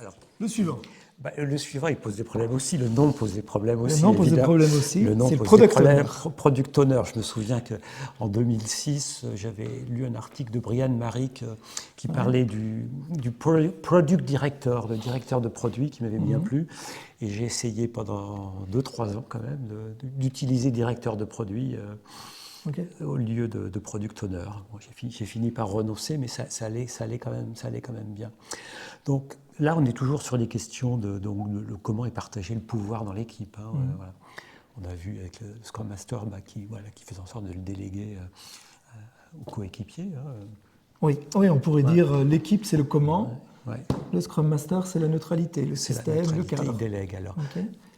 Alors, Le suivant. le suivant, il pose des problèmes aussi. Le nom pose des problèmes aussi. Le nom pose des problèmes aussi. Le nom c'est pose le des product problèmes. owner. Product owner. Je me souviens qu'en 2006, j'avais lu un article de Brian Marick qui parlait du product director, le directeur de produit, qui m'avait bien plu. Et j'ai essayé pendant 2-3 ans quand même d'utiliser directeur de produit au lieu de product owner. Bon, j'ai fini par renoncer, mais ça allait quand même bien. Donc là, on est toujours sur les questions de comment est partagé le pouvoir dans l'équipe. Voilà. On a vu avec le Scrum Master qui faisait en sorte de le déléguer aux coéquipiers. Oui, on pourrait dire l'équipe, c'est le comment. Ouais. Le Scrum Master, c'est la neutralité, le système, le cadre. Il délègue alors.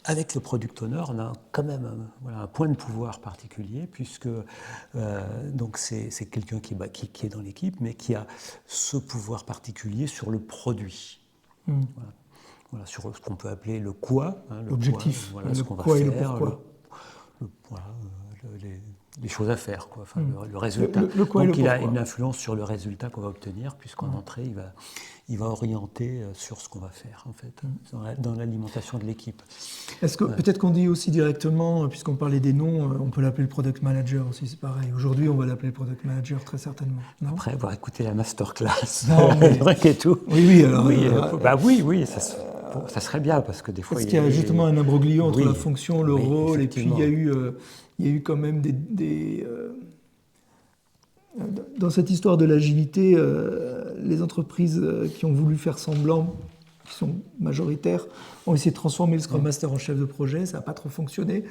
Avec le product owner, on a quand même un point de pouvoir particulier, puisque donc c'est quelqu'un qui est dans l'équipe, mais qui a ce pouvoir particulier sur le produit. Voilà, sur ce qu'on peut appeler le quoi. L'objectif, ce qu'on va faire, et le pourquoi. Les choses à faire, le résultat. Donc il a une influence sur le résultat qu'on va obtenir, puisqu'en entrée, il va orienter sur ce qu'on va faire, en fait, dans l'alimentation de l'équipe. Est-ce que peut-être qu'on dit aussi directement, puisqu'on parlait des noms, on peut l'appeler le product manager aussi, c'est pareil. Aujourd'hui, on va l'appeler le product manager très certainement. Non, après avoir écouté la masterclass, mais... et tout. Oui, alors. Oui, ça serait bien, parce que des fois. Parce qu'il y a justement un imbroglio entre la fonction, le rôle, et puis il y a eu quand même dans cette histoire de l'agilité, les entreprises qui ont voulu faire semblant, qui sont majoritaires, ont essayé de transformer le Scrum Master en chef de projet. Ça n'a pas trop fonctionné.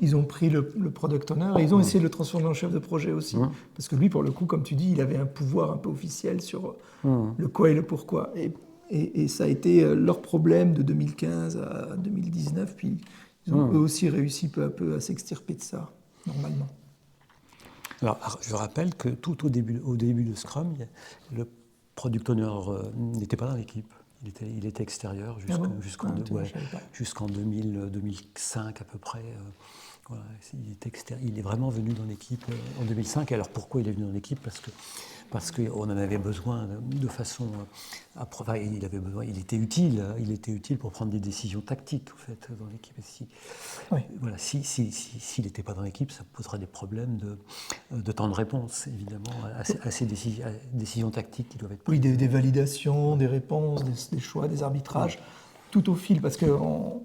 Ils ont pris le Product Owner et ils ont essayé de le transformer en chef de projet aussi. Parce que lui, pour le coup, comme tu dis, il avait un pouvoir un peu officiel sur le quoi et le pourquoi. Et ça a été leur problème de 2015 à 2019. Puis ils ont eux aussi réussi peu à peu à s'extirper de ça, normalement. Alors, je rappelle que tout au début de Scrum, le Product Owner n'était pas dans l'équipe. Il était extérieur jusqu'en 2005 à peu près. Il est vraiment venu dans l'équipe en 2005. Alors pourquoi il est venu dans l'équipe ? Parce qu'on en avait besoin de façon. Il était utile pour prendre des décisions tactiques en fait dans l'équipe. S'il n'était pas dans l'équipe, ça poserait des problèmes de temps de réponse évidemment à ces décisions tactiques qui doivent être prises. Oui, des validations, des réponses, des choix, des arbitrages, tout au fil, parce qu'on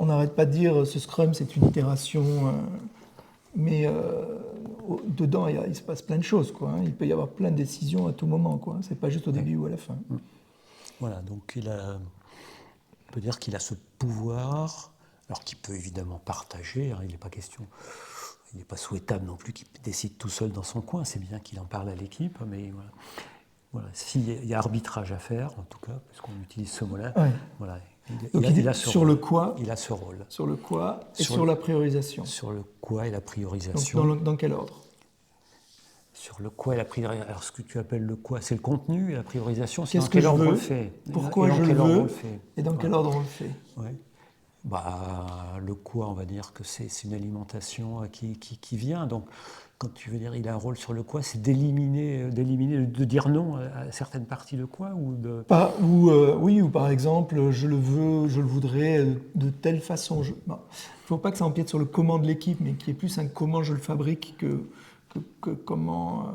n'arrête pas de dire ce Scrum c'est une itération, mais dedans il se passe plein de choses, Il peut y avoir plein de décisions à tout moment, C'est pas juste au début ou à la fin. Voilà, donc on peut dire qu'il a ce pouvoir, alors qu'il peut évidemment partager, il n'est pas question. Il n'est pas souhaitable non plus qu'il décide tout seul dans son coin. C'est bien qu'il en parle à l'équipe, mais voilà. S'il y a arbitrage à faire, en tout cas, puisqu'on utilise ce mot-là, il a sur le quoi, il a ce rôle. Sur le quoi et sur la priorisation. Sur le quoi et la priorisation. Donc, dans quel ordre ? Sur le quoi et la priorisation. Alors, ce que tu appelles le quoi, c'est le contenu et la priorisation, c'est dans quel ordre on le fait. Pourquoi je le veux et dans quel ordre on le fait. Le quoi, on va dire que c'est une alimentation qui vient. Donc, quand tu veux dire il a un rôle sur le quoi, c'est d'éliminer, de dire non à certaines parties de quoi ou de. Oui, ou par exemple, je le voudrais de telle façon. Il ne faut pas que ça empiète sur le comment de l'équipe, mais qu'il y ait plus un comment je le fabrique que comment.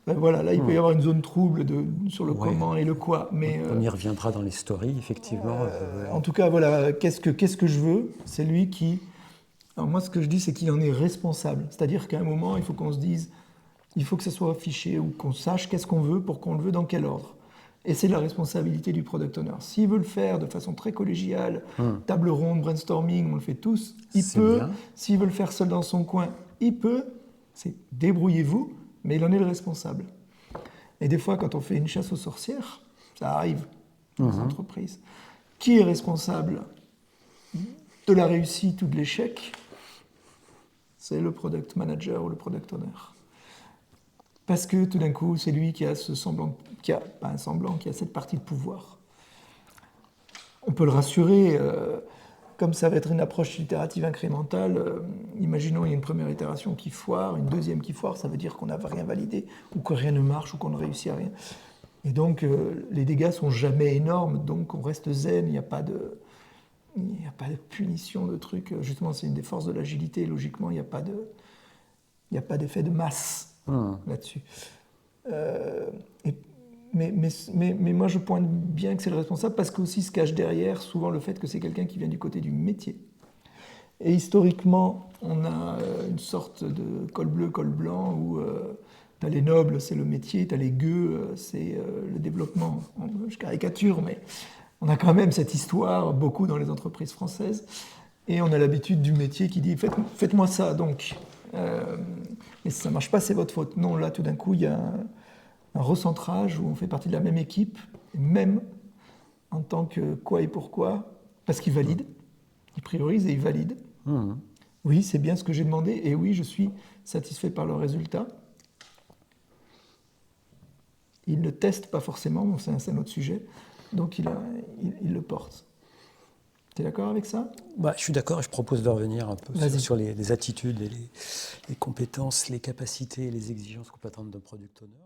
Là, il peut y avoir une zone trouble sur le comment et le quoi. Mais, on y reviendra dans les stories, effectivement. En tout cas, qu'est-ce que je veux ? C'est lui qui. Alors moi, ce que je dis, c'est qu'il en est responsable. C'est-à-dire qu'à un moment, il faut qu'on se dise, il faut que ça soit affiché ou qu'on sache qu'est-ce qu'on veut pour qu'on le veut dans quel ordre. Et c'est la responsabilité du product owner. S'il veut le faire de façon très collégiale, table ronde, brainstorming, on le fait tous, il peut. Bien. S'il veut le faire seul dans son coin, il peut. C'est débrouillez-vous, mais il en est le responsable. Et des fois, quand on fait une chasse aux sorcières, ça arrive dans les entreprises. Qui est responsable de la réussite ou de l'échec ? C'est le product manager ou le product owner. Parce que tout d'un coup, c'est lui qui a qui a cette partie de pouvoir. On peut le rassurer, comme ça va être une approche itérative incrémentale, imaginons il y a une première itération qui foire, une deuxième qui foire, ça veut dire qu'on n'a rien validé, ou que rien ne marche, ou qu'on ne réussit à rien. Et donc, les dégâts sont jamais énormes, donc on reste zen, il n'y a pas de punition de trucs. Justement, c'est une des forces de l'agilité. Logiquement, il n'y a pas d'effet de masse là-dessus. Mais moi, je pointe bien que c'est le responsable parce qu'aussi se cache derrière souvent le fait que c'est quelqu'un qui vient du côté du métier. Et historiquement, on a une sorte de col bleu, col blanc où tu as les nobles, c'est le métier, tu as les gueux, c'est le développement. Je caricature, mais on a quand même cette histoire, beaucoup dans les entreprises françaises. Et on a l'habitude du métier qui dit faites-moi ça, donc. Et si ça ne marche pas, c'est votre faute. Non, là, tout d'un coup, il y a un recentrage où on fait partie de la même équipe, et même en tant que quoi et pourquoi, parce qu'il valide, il priorise et il valide. Oui, c'est bien ce que j'ai demandé, et oui, je suis satisfait par le résultat. Il ne teste pas forcément, bon, c'est un autre sujet, donc il le porte. Tu es d'accord avec ça? Je suis d'accord et je propose de revenir un peu sur les attitudes et les compétences, les capacités et les exigences qu'on peut attendre d'un product owner.